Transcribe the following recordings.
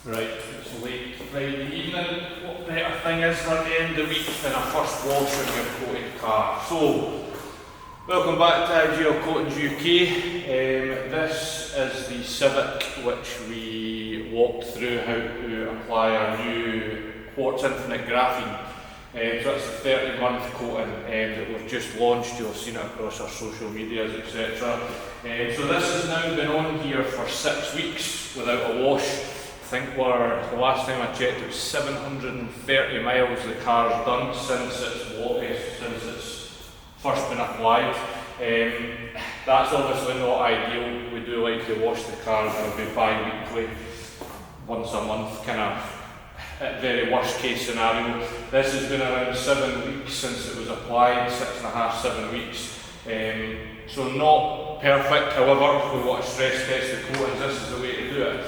Right, it's late Friday evening. What better thing is at the end of the week than a first wash on your coated car? So, welcome back to IGL Coatings UK. This is the Civic which we walked through how to apply our new Quartz Infinite Graphene. So that's a 30-month coating that we've just launched. You'll have seen it across our social medias, etc. So this has now been on here for 6 weeks without a wash. I think the last time I checked it was 730 miles the car's done since it's first been applied. That's obviously not ideal. We do like to wash the cars maybe bi-weekly, once a month, kind of at very worst case scenario. This has been around 7 weeks since it was applied, 6.5, 7 weeks. So not perfect, however, we want to stress test the coatings, this is the way to do it.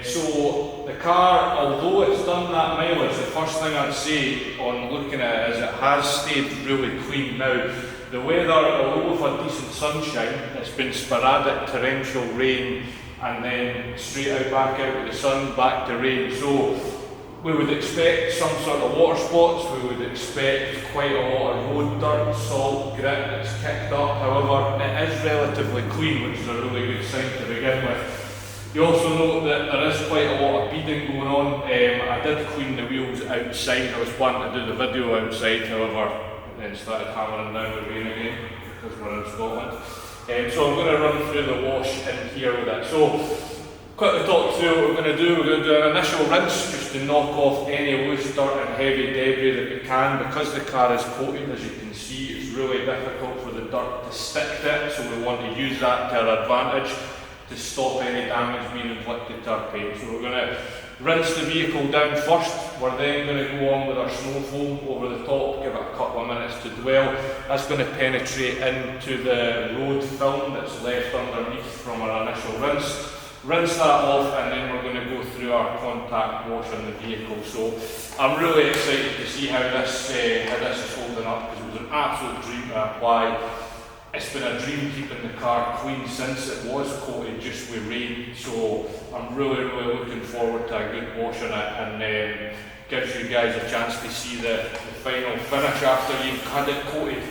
So the car, although it's done that mileage, the first thing I'd say on looking at it is it has stayed really clean. Now, the weather, although we've had decent sunshine, it's been sporadic torrential rain and then straight out back out with the sun, back to rain. So we would expect some sort of water spots, we would expect quite a lot of road dirt, salt, grit that's kicked up. However, it is relatively clean, which is a really good sign to begin with. You also note that there is quite a lot of beading going on. I did clean the wheels outside. I was planning to do the video outside, however, then started hammering down the rain again because we're in Scotland. So I'm going to run through the wash in here with it. So, quickly talk through what we're going to do. We're going to do an initial rinse just to knock off any loose dirt and heavy debris that we can. Because the car is coated, as you can see, it's really difficult for the dirt to stick to it, so we want to use that to our advantage to stop any damage being inflicted to our paint. So we're going to rinse the vehicle down first. We're then going to go on with our snow foam over the top, give it a couple of minutes to dwell. That's going to penetrate into the road film that's left underneath from our initial rinse. Rinse that off, and then we're going to go through our contact wash on the vehicle. So I'm really excited to see how this is holding up, because it was an absolute dream to apply. It's been a dream keeping the car clean since it was coated just with rain. So I'm really looking forward to a good wash on it, and gives you guys a chance to see the final finish after you've had it coated.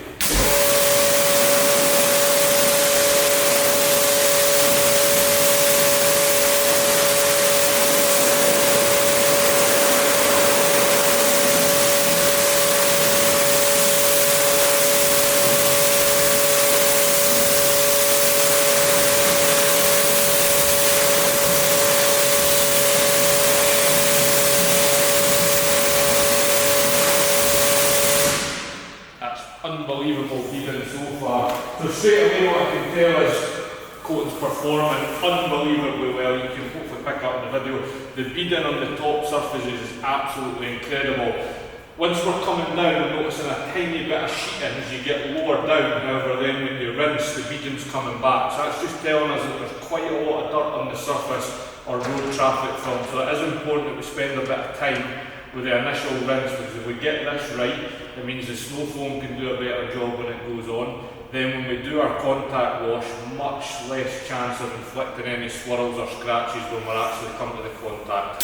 Unbelievable beading so far. So straight away what I can tell is coating's performing unbelievably well. You can hopefully pick up in the video. The beading on the top surfaces is absolutely incredible. Once we're coming down, we're noticing a tiny bit of sheeting as you get lower down. However, then when you rinse, the beading's coming back. So that's just telling us that there's quite a lot of dirt on the surface or road traffic film. So it is important that we spend a bit of time with the initial rinse, because if we get this right, it means the snow foam can do a better job when it goes on. Then when we do our contact wash, much less chance of inflicting any swirls or scratches when we're actually come to the contact.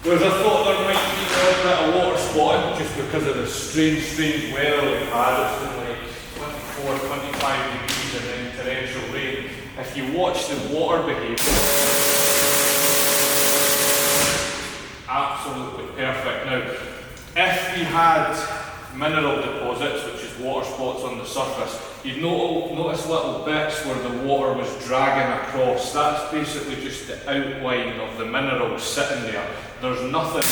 Whereas I thought there might be a little bit of water spotting just because of the strange weather we've had. It's been like 24, 25 degrees and then torrential rain. If you watch the water behaviour, absolutely perfect. Now, if we had mineral deposits, which is water spots on the surface, you'd notice little bits where the water was dragging across. That's basically just the outline of the minerals sitting there. There's nothing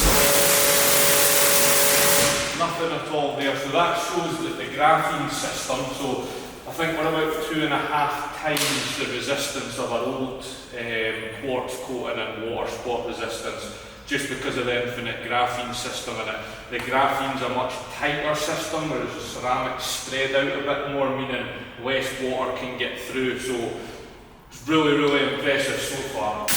at all there. So that shows that the graphene system, so I think we're about 2.5 times the resistance of our old quartz coating and water spot resistance, just because of the infinite graphene system in it. The graphene's a much tighter system, whereas the ceramics spread out a bit more, meaning less water can get through. So it's really impressive so far.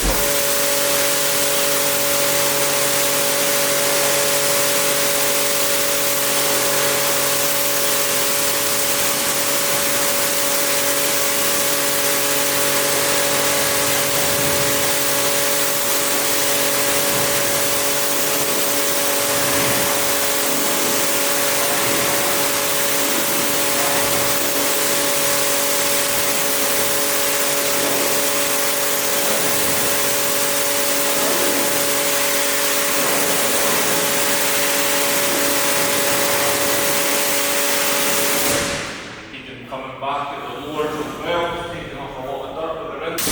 Back at the lowers as well, just taking off a lot of dirt with the rinse.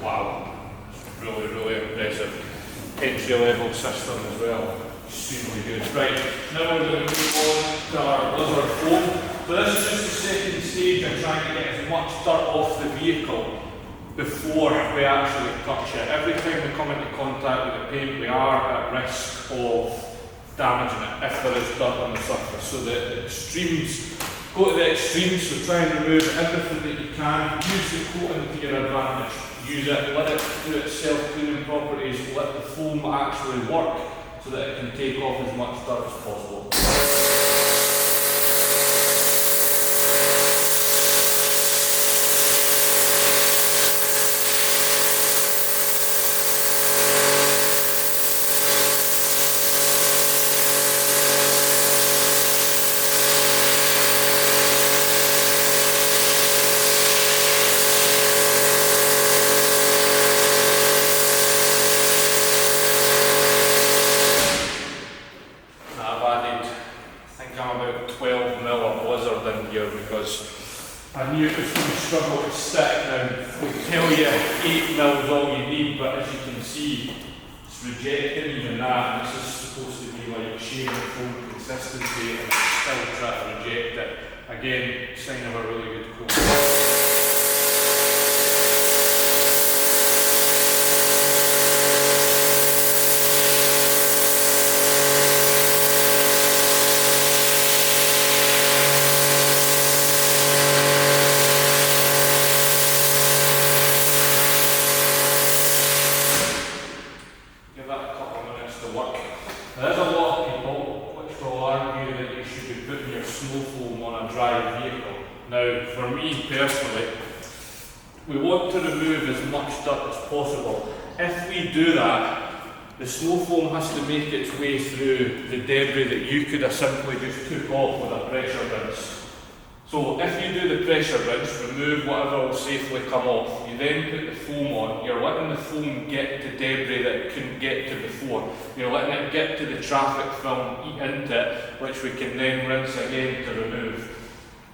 Wow, really impressive. Entry level system as well, extremely good. Right, now we're going to move on to our blizzard foam. So this is just the second stage of trying to get as much dirt off the vehicle before we actually touch it. Every time we come into contact with the paint, we are at risk of damaging it if there is dirt on the surface. So the extremes, go to the extremes, so try and remove everything that you can. Use the coating to your advantage. Use it, let it do its self-cleaning properties, let the foam actually work so that it can take off as much dirt as possible. Because I knew it was going to struggle to stick. Now, we tell you 8 mil is all you need, but as you can see, it's rejecting even that. This is supposed to be like shaving foam consistency, and it's still trying to reject it. Again, sign of a really good coat. There's a lot of people which will argue that you should be putting your snow foam on a dry vehicle. Now, for me personally, we want to remove as much dirt as possible. If we do that, the snow foam has to make its way through the debris that you could have simply just took off with a pressure rinse. So if you do the pressure rinse, remove whatever will safely come off, you then put the foam on, you're letting the foam get to debris that it couldn't get to before. You're letting it get to the traffic film, eat into it, which we can then rinse again to remove.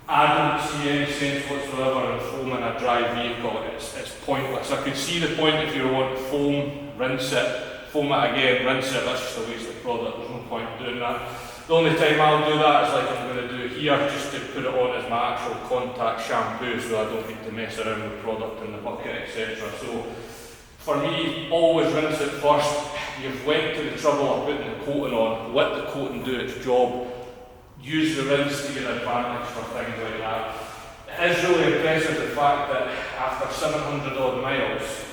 I don't see any sense whatsoever in foaming a dry vehicle. It's pointless. I could see the point if you want foam, rinse it, foam it again, rinse it. That's just a waste of product. There's no point in doing that. The only time I'll do that is like I'm going to do here, just to put it on as my actual contact shampoo, so I don't need to mess around with product in the bucket, etc. So For me, always rinse it first. You've went to the trouble of putting the coating on, let the coating do its job, use the rinse to your advantage for things like that. It is really impressive the fact that after 700 odd miles,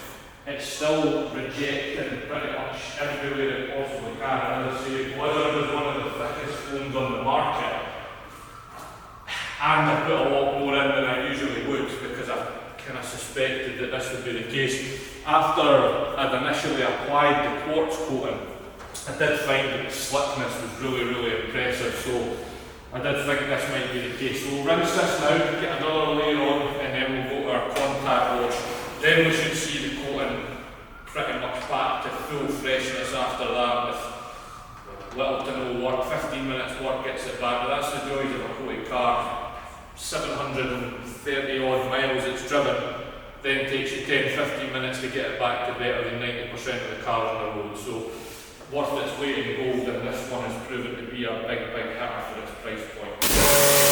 it's still rejecting pretty much everywhere it possibly can. And as I say, whether it was one of the thickest foams on the market, and I put a lot more in than I usually would because I kind of suspected that this would be the case. After I'd initially applied the quartz coating, I did find that the slickness was really impressive, so I did think this might be the case. So we'll rinse this now, get another layer on, and then we'll go to our contact wash. Then we should see the coating pretty much back to full freshness after that, with little to no work. 15 minutes work gets it back, but that's the joys of a coated car. 730 odd miles it's driven, then takes you 10-15 minutes to get it back to better than 90% of the cars on the road. So worth its weight in gold, and this one has proven to be a big hitter for its price point.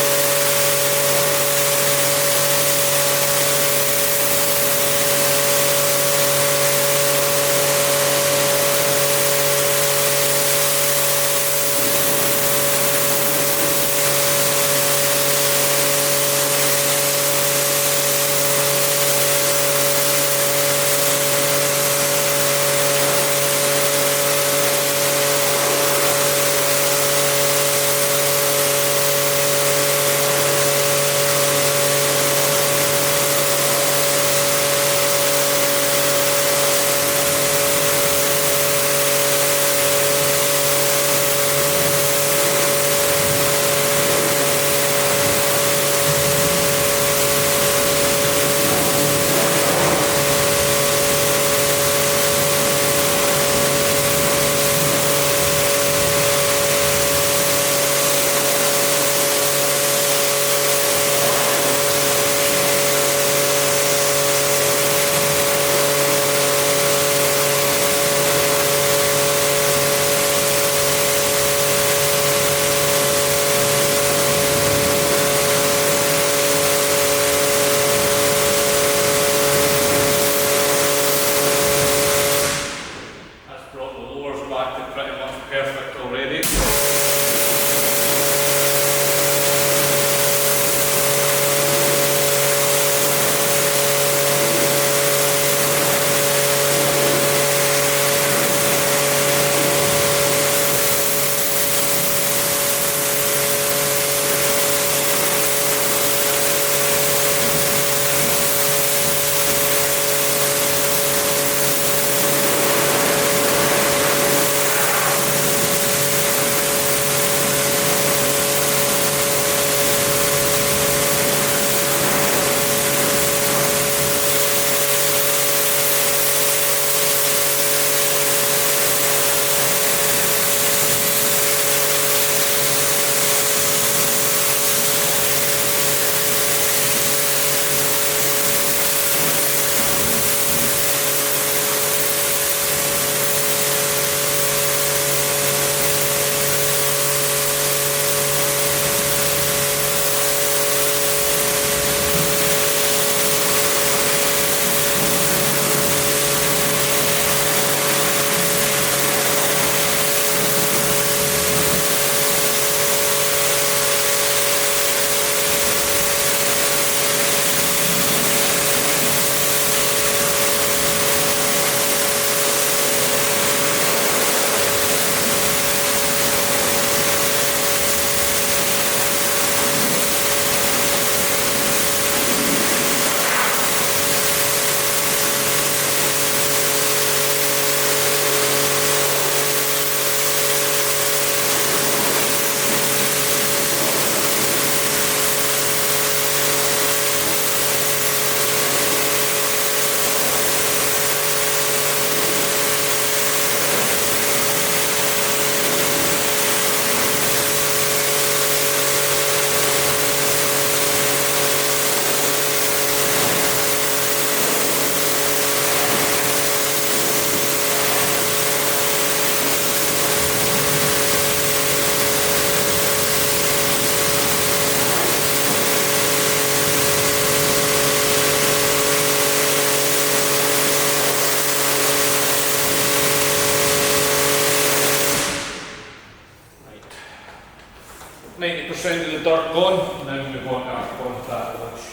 90% of the dirt gone, now move on to our contact wash.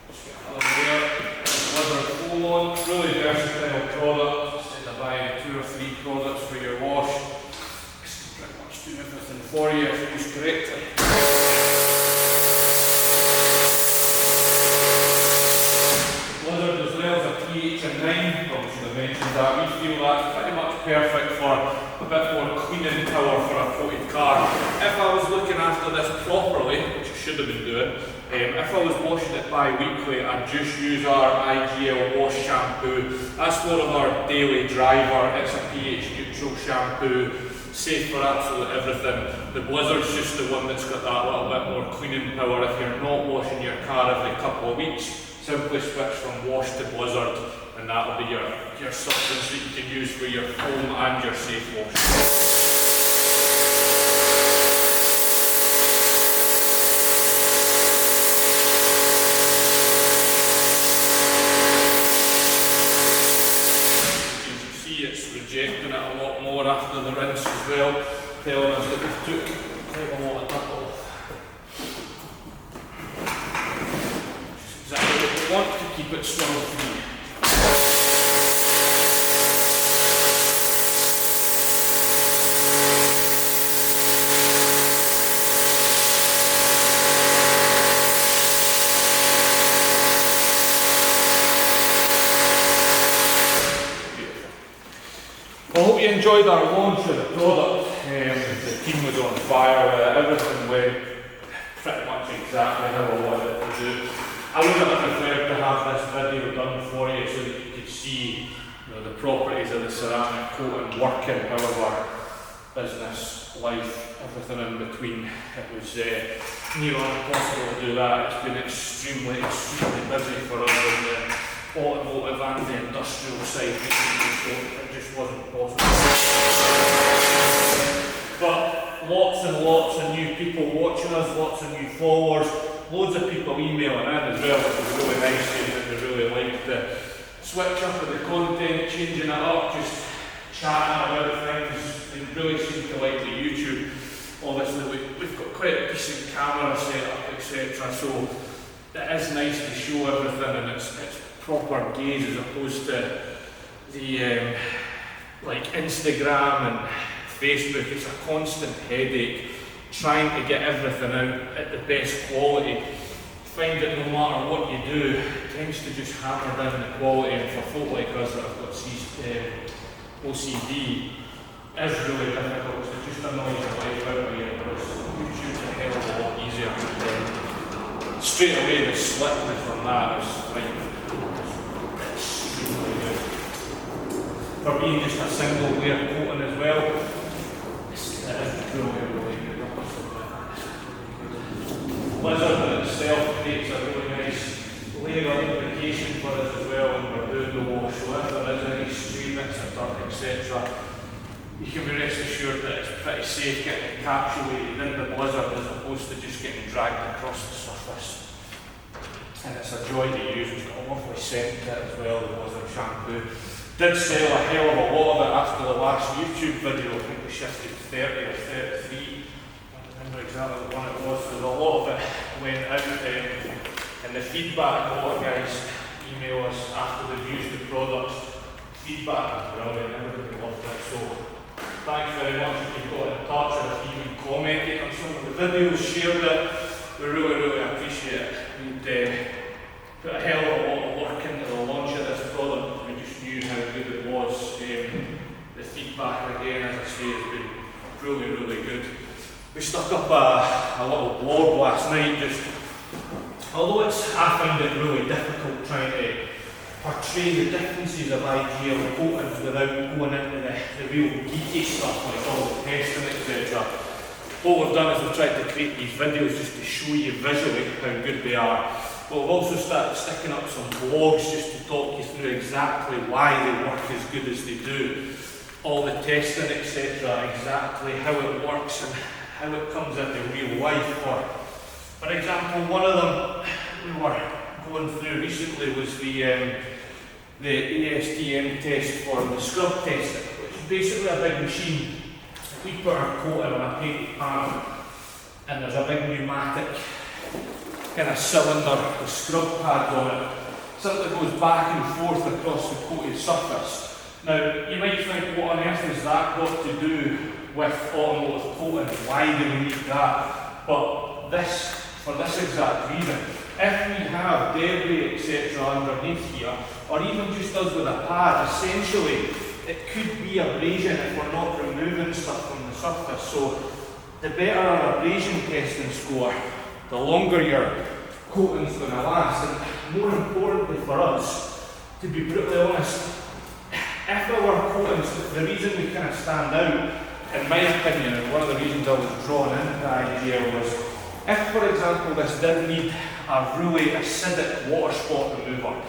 Just get another layer, leather full on, really versatile product. Instead of buying 2 or 3 products for your wash, this can pretty much do everything for you if used correctly. Blizzard as well is a pH of 9, probably should have mentioned that. We feel that's pretty much perfect for a bit more cleaning power for a coated car. If I was looking after this properly, which I should have been doing, if I was washing it bi-weekly, I'd just use our IGL wash shampoo. That's more of our daily driver. It's a pH neutral shampoo, safe for absolutely everything. The Blizzard's just the one that's got that little bit more cleaning power. If you're not washing your car every couple of weeks, simply switch from wash to Blizzard, and that'll be your substance that you can use for your foam and your safe wash. Rejecting it a lot more after the rinse as well, telling us that we've took quite a lot of dirt off. Exactly what we want to keep it swirl free. I hope you enjoyed our launch of the product. The team was on fire with it. Everything went pretty much exactly how I wanted it to do. I would have preferred to have this video done for you so that you could see the properties of the ceramic coating working, however, business, life, everything in between. It was nearly impossible to do that. It's been extremely busy for us in the automotive and the industrial side, so it just wasn't possible. But lots and lots of new people watching us, lots of new followers, loads of people emailing in as well, which is really nice, saying that they really like the switch up of the content, changing it up, just chatting about things. They really seem to like the YouTube. Obviously we've got quite a decent camera set up, etc. So it is nice to show everything, and it's proper gaze as opposed to the like Instagram and Facebook. It's a constant headache trying to get everything out at the best quality. Find that no matter what you do, it tends to just hammer down the quality, and for folk like us that have got OCD, is really difficult. So it just annoys the life out of you, whereas YouTube's a hell of a lot easier. Straight away the slickness on that is like for being just a single layer coating as well. It is really good. Blizzard in itself creates a really nice layer of lubrication for us as well when we're doing the wash. So if there is any stray bits of dirt, etc., you can be rest assured that it's pretty safe getting encapsulated in the Blizzard as opposed to just getting dragged across the surface. And it's a joy to use. It's got a lovely scent to it as well, the Blizzard shampoo. Did sell a hell of a lot of it after the last YouTube video. I think we shifted 30 or 33. I don't remember exactly the one it was. So a lot of it went out, and the feedback, a lot of guys email us after they've used the products. Feedback is brilliant, everybody loved it. So thanks very much if you've got in touch or if you even commented on some of the videos, shared it. We really appreciate it. We'd put a hell of a lot of work into the launch of this product. We just knew how good it was. The feedback, again, as I say, has been really good. We stuck up a little blog last night, although I find it really difficult trying to portray the differences of IGL coatings without going into the real geeky stuff like all the testing, etc. What we've done is we've tried to create these videos just to show you visually how good they are. But we've also started sticking up some blogs just to talk you through exactly why they work as good as they do. All the testing, etc., exactly how it works and how it comes into real life. For example, one of them we were going through recently was the ASTM test for the scrub testing, which is basically a big machine. We put our coating on a painted panel, and there's a big pneumatic kind of cylinder with scrub pads on it. Something that goes back and forth across the coated surface. Now, you might think, what on earth has that got to do with automotive coating? Why do we need that? But this, for this exact reason, if we have debris, etc. underneath here, or even just us with a pad, essentially, it could be abrasion if we're not removing stuff from the surface. So, the better our abrasion testing score, the longer your coating's going to last. And more importantly for us, to be brutally honest, if our coatings, the reason we kind of stand out, in my opinion, and one of the reasons I was drawn into the idea was, if for example this did need a really acidic water spot remover,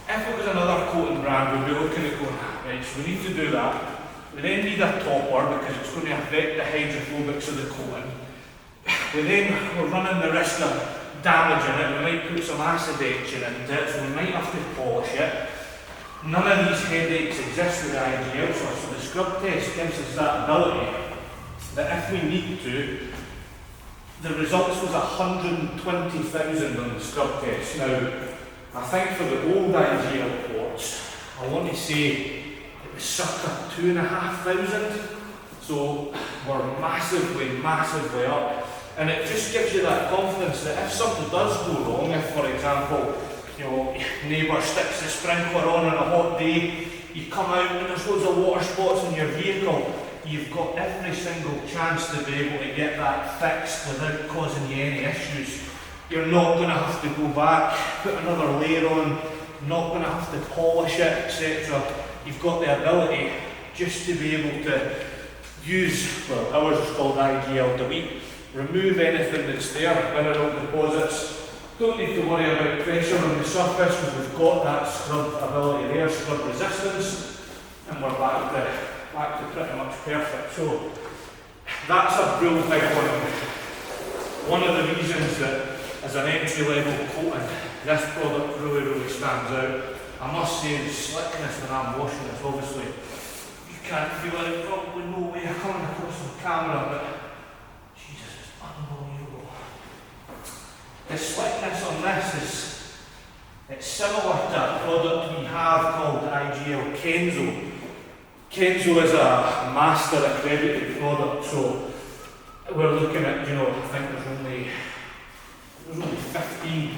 if it was another coating brand, we'd be looking at going, right, so we need to do that. We then need a topper because it's going to affect the hydrophobics of the coating. We're running the risk of damaging it. We might put some acid etching into it, so we might have to polish it. None of these headaches exist with the IGL source, so the scrub test gives us that ability that if we need to, the results was 120,000 on the scrub test. Now, I think for the old IGL Quartz, I want to say it was circa 2,500, so we're massively up. And it just gives you that confidence that if something does go wrong, if for example, neighbour sticks the sprinkler on a hot day, you come out and there's loads of water spots in your vehicle, you've got every single chance to be able to get that fixed without causing you any issues. You're not going to have to go back, put another layer on, not going to have to polish it, etc. You've got the ability just to be able to use, well, ours is called IGL delete, remove anything that's there, mineral deposits. Don't need to worry about pressure on the surface because we've got that scrub ability there, scrub resistance, and we're back to pretty much perfect. So that's a real big one. One of the reasons that as an entry level coating, this product really stands out. I must say the slickness when I'm washing this, obviously you can't feel it, probably no way coming across the camera, but Jesus, it's unbelievable. The slickness on this it's similar to a product we have called IGL Kenzo. Kenzo is a master accredited product, so we're looking at, I think there's only 15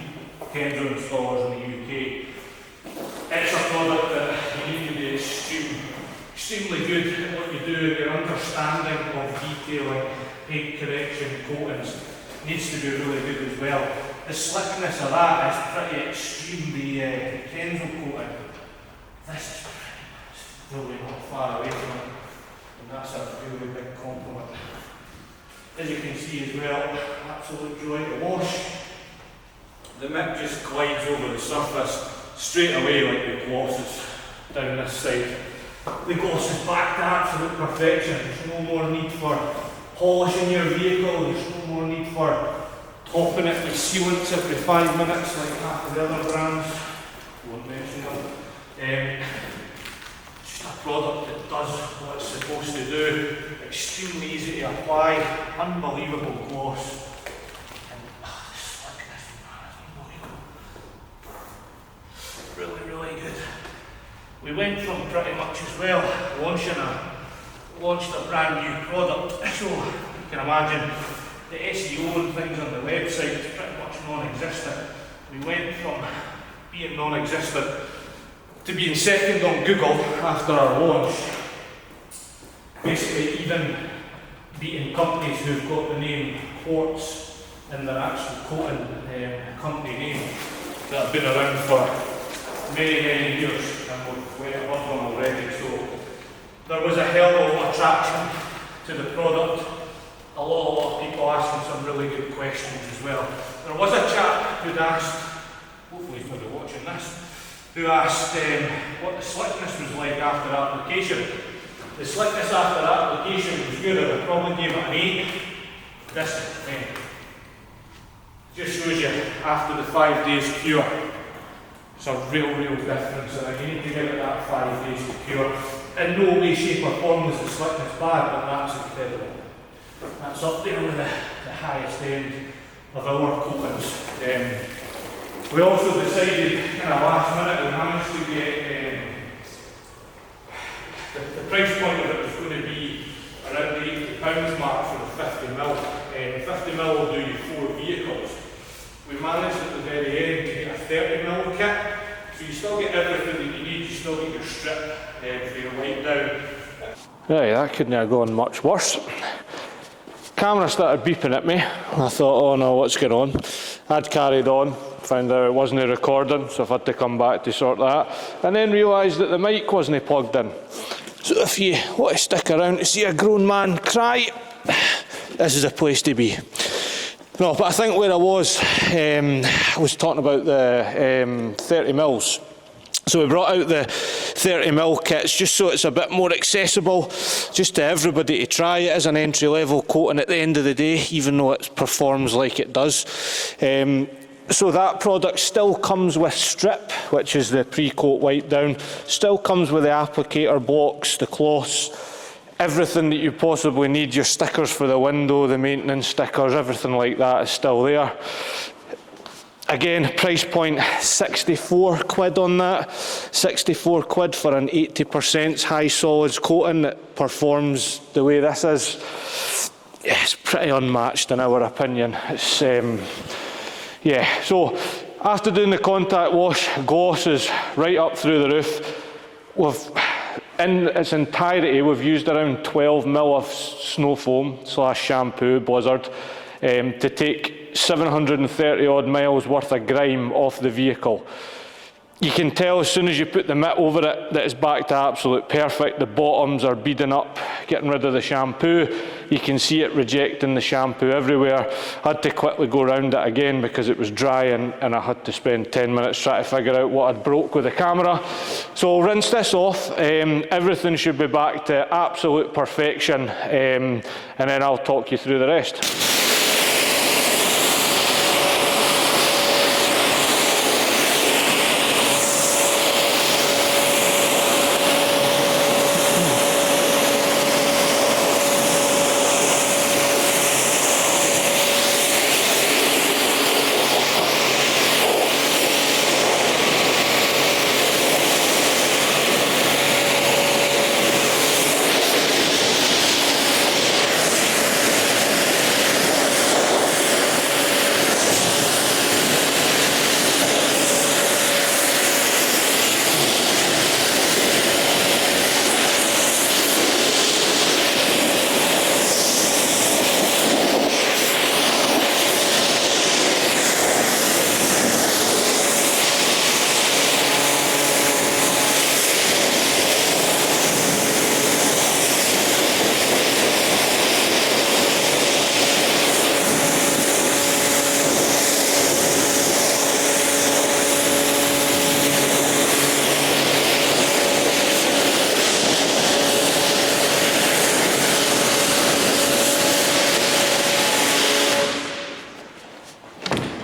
Kenzo installers in the UK. It's a product that you need to be extremely good at what you do. Your understanding of detailing, paint correction, coatings needs to be really good as well. The slickness of that is pretty extreme, the Kenzo coating. This is really not far away from it, and that's a really big compliment. As you can see as well, absolute joy to wash. The mitt just glides over the surface straight away like the glosses down this side. The gloss is back to absolute perfection. There's no more need for polishing your vehicle, there's no more need for topping it with sealants every 5 minutes like half of the other brands. Won't mention them. Just a product that does what it's supposed to do. Extremely easy to apply, unbelievable gloss. Really good. We went from pretty much as well launched a brand new product, so you can imagine the SEO and things on the website is pretty much non-existent. We went from being non-existent to being second on Google after our launch, basically even beating companies who've got the name Quartz in their actual coating company name that have been around for many years, and we're way above them already. So there was a hell of a lot of traction to the product. A lot of people asking some really good questions as well. There was a chap who'd asked, hopefully he's maybe watching this, who asked what the slickness was like after application. The slickness after application was good. I would probably give it an 8. This just shows you after the 5 days cure. It's a real difference, and you need to give it that 5 days to cure. In no way, shape or form was the slickness bad, but that's incredible. That's up there with the highest end of our coatings. We also decided kind of last minute, we managed to get the price point of it was going to be around the £80 mark for the 50mm. 50mm will do you 4 vehicles. We managed at the very end to get a 30mm kit, so you still get everything that you need, you still get your strip for your wipe down. Right, that couldn't have gone much worse. Camera started beeping at me. I thought, oh no, what's going on? I'd carried on, found out it wasn't recording, so I've had to come back to sort that. And then realised that the mic wasn't plugged in. So if you want to stick around to see a grown man cry, this is a place to be. No, but I think where I was talking about the 30mm. So we brought out the 30mm kits just so it's a bit more accessible, just to everybody to try it as an entry-level coating at the end of the day, even though it performs like it does. So that product still comes with strip, which is the pre-coat wipe down, still comes with the applicator blocks, the cloths, everything that you possibly need, your stickers for the window, the maintenance stickers, everything like that is still there. Again, price point 64 quid on that, 64 quid for an 80% high solids coating that performs the way this is. Yeah, it's pretty unmatched in our opinion. It's, yeah, so after doing the contact wash, gloss is right up through the roof. In its entirety, we've used around 12mm of snow foam / shampoo, Blizzard, to take 730 odd miles worth of grime off the vehicle. You can tell as soon as you put the mitt over it that it's back to absolute perfect. The bottoms are beading up, getting rid of the shampoo. You can see it rejecting the shampoo everywhere. I had to quickly go around it again because it was dry and I had to spend 10 minutes trying to figure out what I'd broke with the camera. So I'll rinse this off. Everything should be back to absolute perfection, and then I'll talk you through the rest.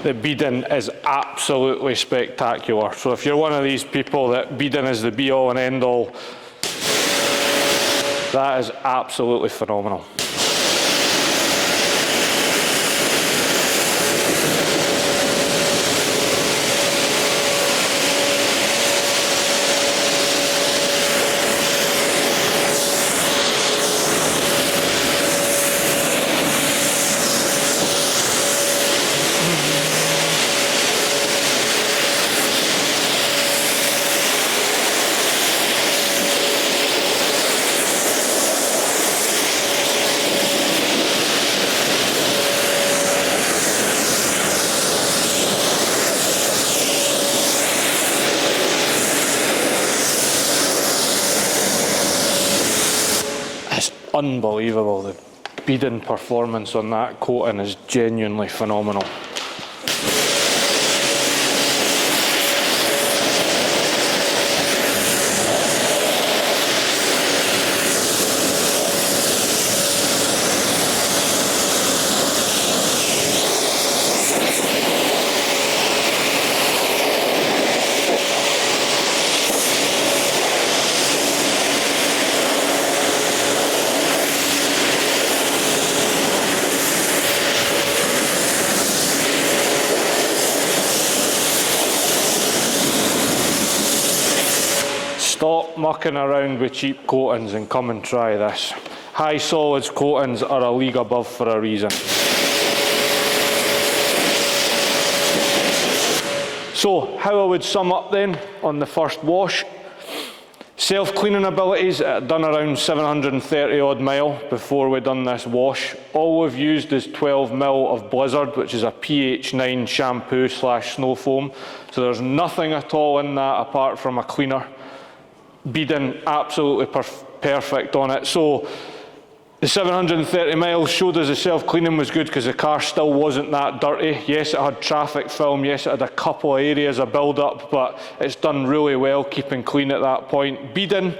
The beading is absolutely spectacular. So if you're one of these people that beading is the be all and end all, that is absolutely phenomenal. Unbelievable. The beading performance on that coating is genuinely phenomenal. Stop mucking around with cheap coatings and come and try this. High solids coatings are a league above for a reason. So, how I would sum up then on the first wash. Self-cleaning abilities, it had done around 730 odd mile before we done this wash. All we've used is 12 mil of Blizzard, which is a pH 9 shampoo / snow foam. So there's nothing at all in that apart from a cleaner. Beading absolutely perfect on it. So the 730 miles showed us the self-cleaning was good because the car still wasn't that dirty. Yes, it had traffic film, yes, it had a couple of areas of build-up, but it's done really well keeping clean at that point. Beading,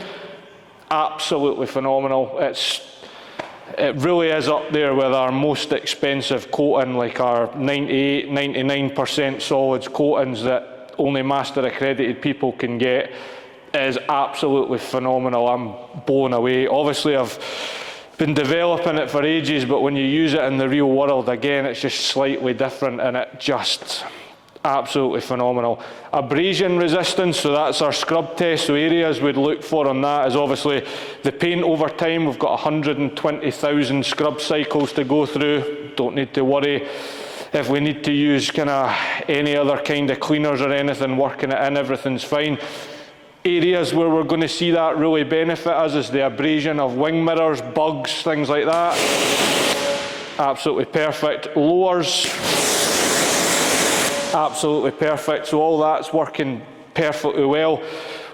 absolutely phenomenal. It really is up there with our most expensive coating, like our 98, 99% solids coatings that only master accredited people can get. It is absolutely phenomenal. I'm blown away. Obviously, I've been developing it for ages, but when you use it in the real world, again, it's just slightly different, and it just absolutely phenomenal. Abrasion resistance, so that's our scrub test. So areas we'd look for on that is obviously the paint over time. We've got 120,000 scrub cycles to go through. Don't need to worry if we need to use kind of any other kind of cleaners or anything, working it in, everything's fine. Areas where we're going to see that really benefit us is the abrasion of wing mirrors, bugs, things like that. Absolutely perfect. Lowers, absolutely perfect. So all that's working perfectly well.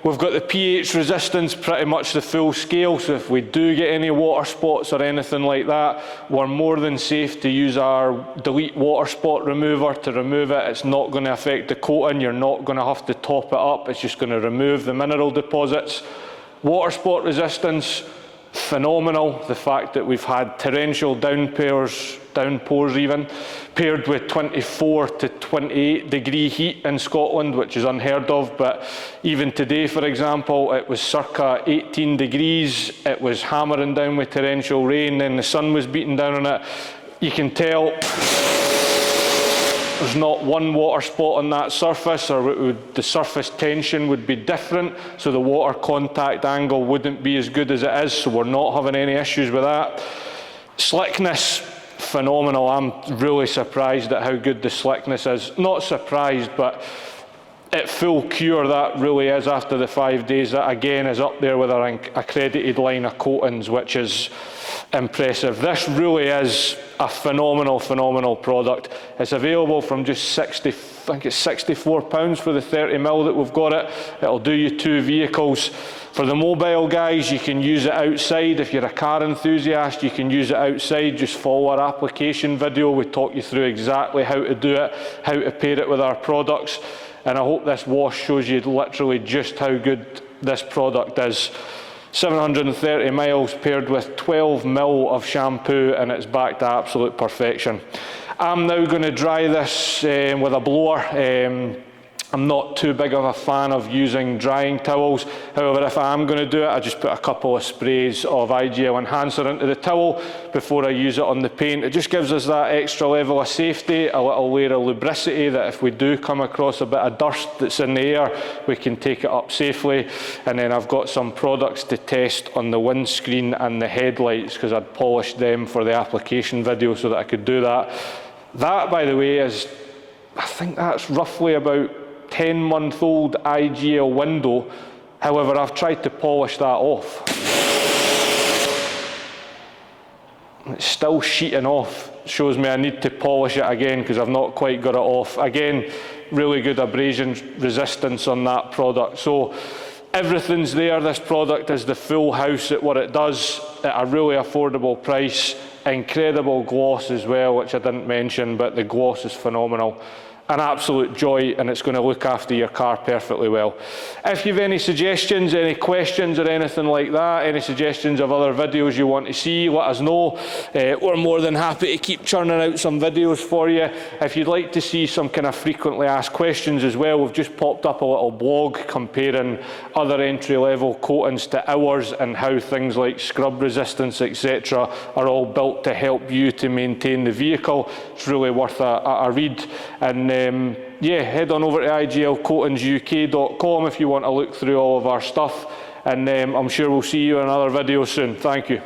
We've got the pH resistance pretty much the full scale, so if we do get any water spots or anything like that, we're more than safe to use our delete water spot remover to remove it. It's not going to affect the coating, you're not going to have to top it up, it's just going to remove the mineral deposits. Water spot resistance, phenomenal. The fact that we've had torrential downpours even, paired with 24 to 28 degree heat in Scotland, which is unheard of, but even today, for example, it was circa 18 degrees, it was hammering down with torrential rain, then the sun was beating down on it. You can tell there's not one water spot on that surface, or the surface tension would be different, so the water contact angle wouldn't be as good as it is, so we're not having any issues with that. Slickness, phenomenal. I'm really surprised at how good the slickness is. Not surprised, but at full cure that really is after the 5 days. That again is up there with our accredited line of coatings, which is impressive. This really is a phenomenal product. It's available from just I think it's £64 for the 30 mil that we've got it. It'll do you 2 vehicles. For the mobile guys, you can use it outside. If you're a car enthusiast, you can use it outside. Just follow our application video. We talk you through exactly how to do it, how to pair it with our products. And I hope this wash shows you literally just how good this product is. 730 miles paired with 12 mil of shampoo, and it's back to absolute perfection. I'm now going to dry this with a blower. I'm not too big of a fan of using drying towels. However, if I am going to do it, I just put a couple of sprays of IGL enhancer into the towel before I use it on the paint. It just gives us that extra level of safety, a little layer of lubricity, that if we do come across a bit of dust that's in the air, we can take it up safely. And then I've got some products to test on the windscreen and the headlights, because I'd polished them for the application video so that I could do that. That, by the way, is, I think that's roughly about 10-month-old IGL window. However, I've tried to polish that off. It's still sheeting off. Shows me I need to polish it again because I've not quite got it off. Again, really good abrasion resistance on that product. So everything's there. This product is the full house at what it does at a really affordable price. Incredible gloss as well, which I didn't mention, but the gloss is phenomenal. An absolute joy, and it's going to look after your car perfectly well. If you've any suggestions, any questions or anything like that, any suggestions of other videos you want to see, let us know. We're more than happy to keep churning out some videos for you. If you'd like to see some kind of frequently asked questions as well, we've just popped up a little blog comparing other entry-level coatings to ours and how things like scrub resistance, etc. are all built to help you to maintain the vehicle. It's really worth a read. And yeah, head on over to iglcoatingsuk.com if you want to look through all of our stuff, and I'm sure we'll see you in another video soon. Thank you.